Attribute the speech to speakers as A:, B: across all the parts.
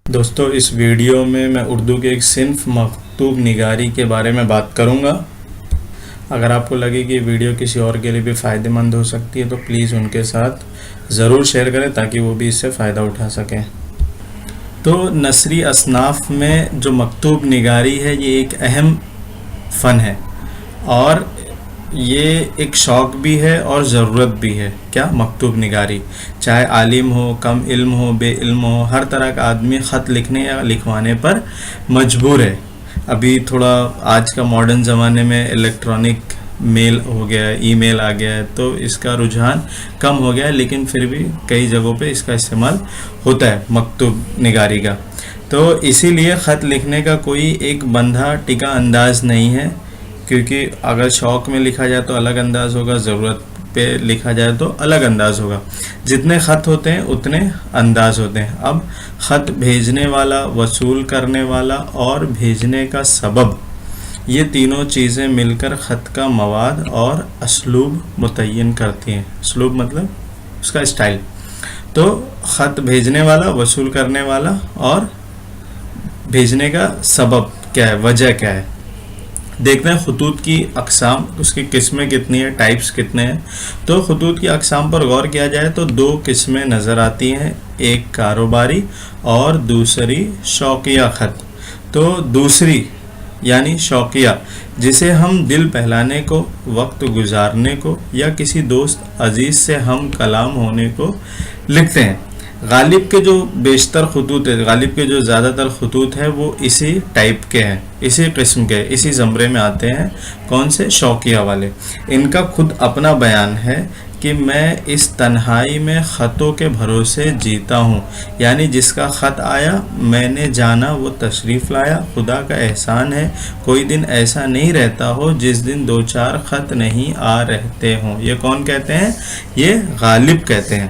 A: دوستو اس ویڈیو میں اردو کے ایک صنف مکتوب نگاری کے بارے میں بات کروں گا۔ اگر آپ کو لگے کہ یہ ویڈیو کسی اور کے لیے بھی فائدہ مند ہو سکتی ہے تو پلیز ان کے ساتھ ضرور شیئر کریں تاکہ وہ بھی اس سے فائدہ اٹھا سکیں۔ تو نثری اصناف میں جو مکتوب نگاری ہے یہ ایک اہم فن ہے اور یہ ایک شوق بھی ہے اور ضرورت بھی ہے۔ کیا؟ مکتوب نگاری۔ چاہے عالم ہو، کم علم ہو، بے علم ہو، ہر طرح کا آدمی خط لکھنے یا لکھوانے پر مجبور ہے۔ ابھی تھوڑا آج کا ماڈرن زمانے میں الیکٹرانک میل ہو گیا ہے، ای میل آ گیا ہے، تو اس کا رجحان کم ہو گیا ہے، لیکن پھر بھی کئی جگہوں پہ اس کا استعمال ہوتا ہے مکتوب نگاری کا۔ تو اسی لیے خط لکھنے کا کوئی ایک بندھا ٹکا انداز نہیں ہے، کیونکہ اگر شوق میں لکھا جائے تو الگ انداز ہوگا، ضرورت پہ لکھا جائے تو الگ انداز ہوگا۔ جتنے خط ہوتے ہیں اتنے انداز ہوتے ہیں۔ اب خط بھیجنے والا، وصول کرنے والا اور بھیجنے کا سبب، یہ تینوں چیزیں مل کر خط کا مواد اور اسلوب متعین کرتی ہیں۔ اسلوب مطلب اس کا اسٹائل۔ تو خط بھیجنے والا، وصول کرنے والا اور بھیجنے کا سبب کیا ہے، وجہ کیا ہے۔ دیکھتے ہیں خطوط کی اقسام، اس کی قسمیں کتنی ہیں، ٹائپس کتنے ہیں۔ تو خطوط کی اقسام پر غور کیا جائے تو دو قسمیں نظر آتی ہیں، ایک کاروباری اور دوسری شوقیہ خط۔ تو دوسری یعنی شوقیہ، جسے ہم دل بہلانے کو، وقت گزارنے کو یا کسی دوست عزیز سے ہم کلام ہونے کو لکھتے ہیں۔ غالب کے جو بیشتر خطوط ہے، غالب کے جو زیادہ تر خطوط ہیں وہ اسی ٹائپ کے ہیں، اسی قسم کے، اسی زمرے میں آتے ہیں۔ کون سے؟ شوقیہ والے۔ ان کا خود اپنا بیان ہے کہ میں اس تنہائی میں خطوں کے بھروسے جیتا ہوں، یعنی جس کا خط آیا میں نے جانا وہ تشریف لایا، خدا کا احسان ہے کوئی دن ایسا نہیں رہتا ہو جس دن دو چار خط نہیں آ رہتے ہوں۔ یہ کون کہتے ہیں؟ یہ غالب کہتے ہیں۔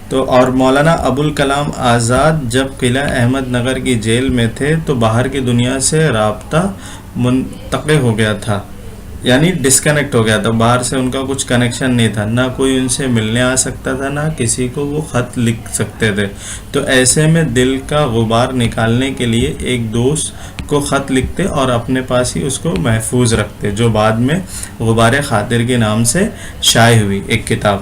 A: تو اور مولانا ابوالکلام آزاد جب قلعہ احمد نگر کی جیل میں تھے تو باہر کی دنیا سے رابطہ منقطع ہو گیا تھا، یعنی ڈسکنیکٹ ہو گیا تھا، باہر سے ان کا کچھ کنیکشن نہیں تھا، نہ کوئی ان سے ملنے آ سکتا تھا، نہ کسی کو وہ خط لکھ سکتے تھے۔ تو ایسے میں دل کا غبار نکالنے کے لیے ایک دوست کو خط لکھتے اور اپنے پاس ہی اس کو محفوظ رکھتے، جو بعد میں غبار خاطر کے نام سے شائع ہوئی ایک کتاب۔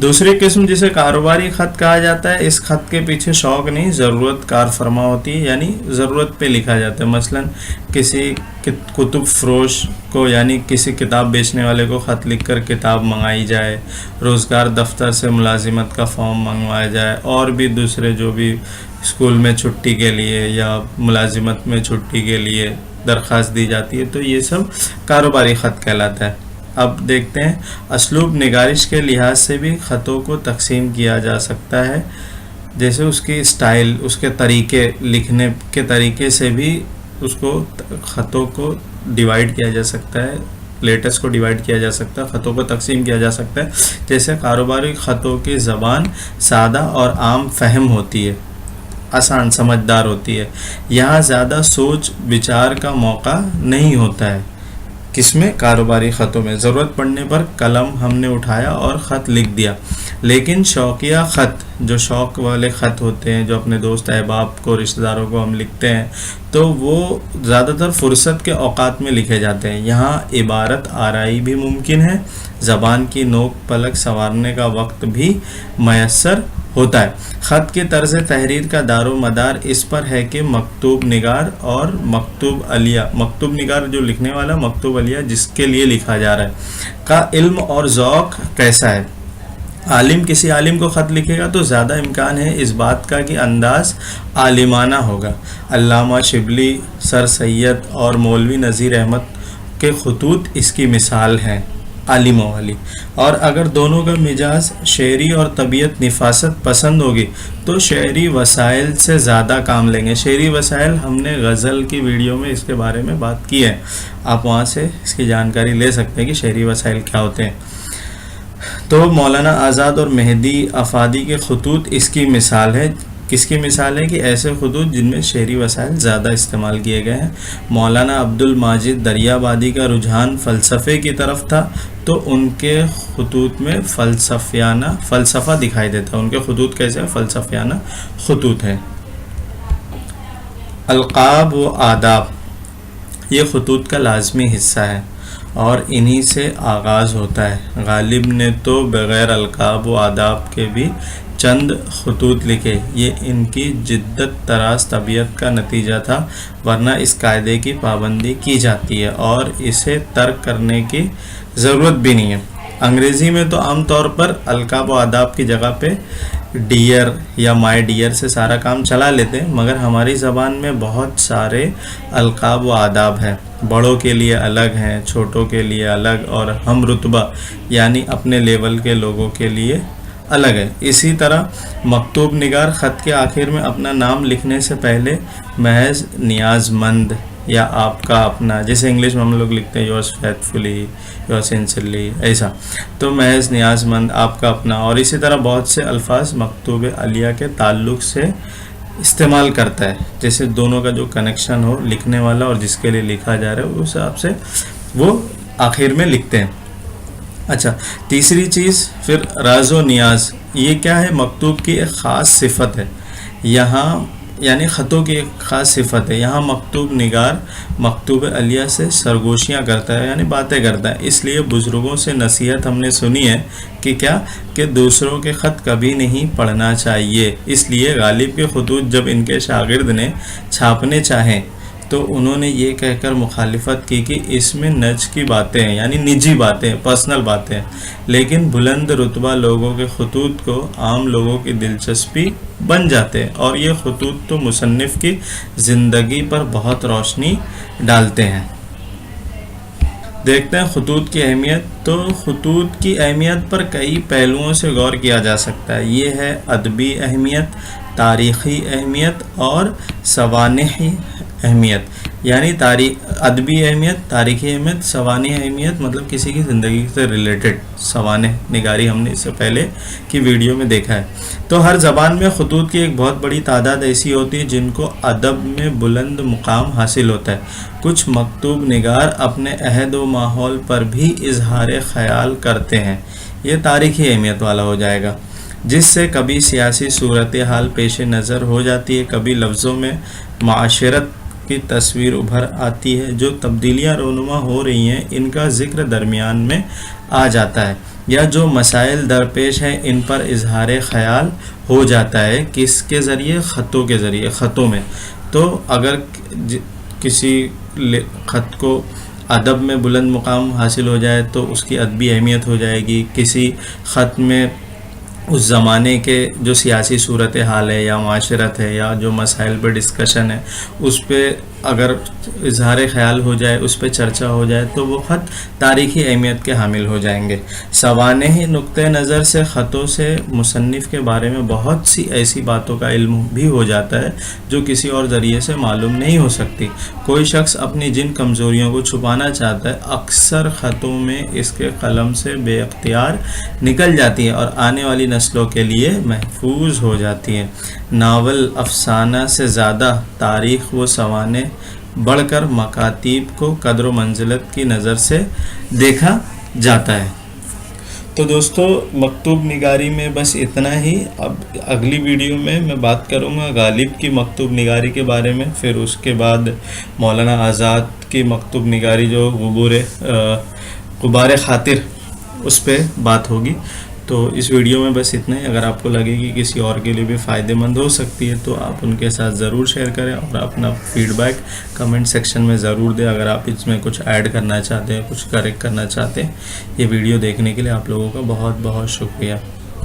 A: دوسری قسم جسے کاروباری خط کہا جاتا ہے، اس خط کے پیچھے شوق نہیں، ضرورت کار فرما ہوتی ہے، یعنی ضرورت پہ لکھا جاتا ہے۔ مثلا کسی کتب فروش کو، یعنی کسی کتاب بیچنے والے کو خط لکھ کر کتاب منگائی جائے، روزگار دفتر سے ملازمت کا فارم منگوایا جائے، اور بھی دوسرے جو بھی اسکول میں چھٹی کے لیے یا ملازمت میں چھٹی کے لیے درخواست دی جاتی ہے، تو یہ سب کاروباری خط کہلاتا ہے۔ اب دیکھتے ہیں اسلوب نگارش کے لحاظ سے بھی خطوں کو تقسیم کیا جا سکتا ہے، جیسے اس کی اسٹائل، اس کے طریقے، لکھنے کے طریقے سے بھی اس کو خطوں کو ڈیوائیڈ کیا جا سکتا ہے، لیٹرز کو ڈیوائیڈ کیا جا سکتا ہے، خطوں کو تقسیم کیا جا سکتا ہے۔ جیسے کاروباری خطوں کی زبان سادہ اور عام فہم ہوتی ہے، آسان سمجھدار ہوتی ہے، یہاں زیادہ سوچ بچار کا موقع نہیں ہوتا ہے۔ کس میں؟ کاروباری خطوں میں۔ ضرورت پڑنے پر قلم ہم نے اٹھایا اور خط لکھ دیا۔ لیکن شوقیہ خط، جو شوق والے خط ہوتے ہیں، جو اپنے دوست احباب کو، رشتہ داروں کو ہم لکھتے ہیں، تو وہ زیادہ تر فرصت کے اوقات میں لکھے جاتے ہیں۔ یہاں عبارت آرائی بھی ممکن ہے، زبان کی نوک پلک سنوارنے کا وقت بھی میسر ہوتا ہے۔ خط کی طرز تحریر کا دار و مدار اس پر ہے کہ مکتوب نگار اور مکتوب علیہ، مکتوب نگار جو لکھنے والا، مکتوب علیہ جس کے لیے لکھا جا رہا ہے، کا علم اور ذوق کیسا ہے۔ کسی عالم کو خط لکھے گا تو زیادہ امکان ہے اس بات کا کہ انداز عالمانہ ہوگا۔ علامہ شبلی، سر سید اور مولوی نذیر احمد کے خطوط اس کی مثال ہیں، عالموں والی۔ اور اگر دونوں کا مزاج شعری اور طبیعت نفاست پسند ہوگی تو شعری وسائل سے زیادہ کام لیں گے۔ شعری وسائل ہم نے غزل کی ویڈیو میں اس کے بارے میں بات کی ہے، آپ وہاں سے اس کی جانکاری لے سکتے ہیں کہ شعری وسائل کیا ہوتے ہیں۔ تو مولانا آزاد اور مہدی افادی کے خطوط اس کی مثال ہے۔ کس کی مثال ہے؟ کہ ایسے خطوط جن میں شعری وسائل زیادہ استعمال کیے گئے ہیں۔ مولانا عبد الماجد دریابادی کا رجحان فلسفے کی طرف تھا، تو ان کے خطوط میں فلسفہ دکھائی دیتا ہے۔ ان کے خطوط کیسے ہیں؟ فلسفیانہ خطوط ہیں۔ القاب و آداب یہ خطوط کا لازمی حصہ ہے اور انہی سے آغاز ہوتا ہے۔ غالب نے تو بغیر القاب و آداب کے بھی چند خطوط لکھے، یہ ان کی جدت طراز طبیعت کا نتیجہ تھا، ورنہ اس قاعدے کی پابندی کی جاتی ہے اور اسے ترک کرنے کی ضرورت بھی نہیں ہے۔ انگریزی میں تو عام طور پر القاب و آداب کی جگہ پہ ڈیئر یا مائی ڈیئر سے سارا کام چلا لیتے ہیں، مگر ہماری زبان میں بہت سارے القاب و آداب ہیں۔ بڑوں کے لیے الگ ہیں، چھوٹوں کے لیے الگ، اور ہم رتبہ یعنی اپنے لیول کے لوگوں کے لیے الگ ہے۔ اسی طرح مکتوب نگار خط کے آخر میں اپنا نام لکھنے سے پہلے محض نیاز مند یا آپ کا اپنا، جیسے انگلش میں ہم لوگ لکھتے ہیں یورس فیتھفلی، یورس سنسرلی، ایسا، تو محض نیاز مند، آپ کا اپنا، اور اسی طرح بہت سے الفاظ مکتوب علیہ کے تعلق سے استعمال کرتا ہے، جیسے دونوں کا جو کنیکشن ہو، لکھنے والا اور جس کے لیے لکھا جا رہا ہے، اس حساب سے وہ آخر میں لکھتے ہیں۔ اچھا، تیسری چیز پھر راز و نیاز، یہ کیا ہے؟ مکتوب کی ایک خاص صفت ہے، یہاں یعنی خطوں کی ایک خاص صفت ہے۔ یہاں مکتوب نگار مکتوب علیہ سے سرگوشیاں کرتا ہے، یعنی باتیں کرتا ہے۔ اس لیے بزرگوں سے نصیحت ہم نے سنی ہے کہ کیا کہ دوسروں کے خط کبھی نہیں پڑھنا چاہیے۔ اس لیے غالب کے خطوط جب ان کے شاگرد نے چھاپنے چاہیں تو انہوں نے یہ کہہ کر مخالفت کی کہ اس میں نج کی باتیں ہیں، یعنی نجی باتیں، پرسنل باتیں ہیں، لیکن بلند رتبہ لوگوں کے خطوط کو عام لوگوں کی دلچسپی بن جاتے ہیں، اور یہ خطوط تو مصنف کی زندگی پر بہت روشنی ڈالتے ہیں۔ دیکھتے ہیں خطوط کی اہمیت۔ تو خطوط کی اہمیت پر کئی پہلوؤں سے غور کیا جا سکتا ہے۔ یہ ہے ادبی اہمیت، تاریخی اہمیت اور سوانحی اہمیت، یعنی ادبی اہمیت، تاریخی اہمیت، سوانح اہمیت، مطلب کسی کی زندگی سے ریلیٹڈ سوانح نگاری ہم نے اس سے پہلے کی ویڈیو میں دیکھا ہے۔ تو ہر زبان میں خطوط کی ایک بہت بڑی تعداد ایسی ہوتی ہے جن کو ادب میں بلند مقام حاصل ہوتا ہے۔ کچھ مکتوب نگار اپنے عہد و ماحول پر بھی اظہار خیال کرتے ہیں، یہ تاریخی اہمیت والا ہو جائے گا، جس سے کبھی سیاسی صورتحال پیش نظر ہو جاتی ہے، کبھی لفظوں میں معاشرت کی تصویر ابھر آتی ہے، جو تبدیلیاں رونما ہو رہی ہیں ان کا ذکر درمیان میں آ جاتا ہے، یا جو مسائل درپیش ہیں ان پر اظہار خیال ہو جاتا ہے۔ کس کے ذریعے؟ خطوں کے ذریعے، خطوں میں۔ تو اگر کسی خط کو ادب میں بلند مقام حاصل ہو جائے تو اس کی ادبی اہمیت ہو جائے گی۔ کسی خط میں اس زمانے کے جو سیاسی صورتحال ہے یا معاشرت ہے یا جو مسائل پہ ڈسکشن ہے اس پہ اگر اظہار خیال ہو جائے، اس پہ چرچا ہو جائے تو وہ خط تاریخی اہمیت کے حامل ہو جائیں گے۔ سوانحی نقطہ نظر سے خطوں سے مصنف کے بارے میں بہت سی ایسی باتوں کا علم بھی ہو جاتا ہے جو کسی اور ذریعے سے معلوم نہیں ہو سکتی۔ کوئی شخص اپنی جن کمزوریوں کو چھپانا چاہتا ہے اکثر خطوں میں اس کے قلم سے بے اختیار نکل جاتی ہے اور آنے والی نسلوں کے لیے محفوظ ہو جاتی ہے۔ ناول افسانہ سے زیادہ تاریخ و سوانح بڑھ کر مکاتیب کو قدر و منزلت کی نظر سے دیکھا جاتا ہے۔ تو دوستو مکتوب نگاری میں بس اتنا ہی۔ اب اگلی ویڈیو میں بات کروں گا غالب کی مکتوب نگاری کے بارے میں، پھر اس کے بعد مولانا آزاد کی مکتوب نگاری جو غبار خاطر، اس پہ بات ہوگی۔ تو اس ویڈیو میں بس اتنا ہی۔ اگر آپ کو لگے کہ کسی اور کے لیے بھی فائدہ مند ہو سکتی ہے تو آپ ان کے ساتھ ضرور شیئر کریں اور اپنا فیڈ بیک کمنٹ سیکشن میں ضرور دیں۔ اگر آپ اس میں کچھ ایڈ کرنا چاہتے ہیں، کچھ کریکٹ کرنا چاہتے ہیں۔ یہ ویڈیو دیکھنے کے لیے آپ لوگوں کا بہت بہت شکریہ۔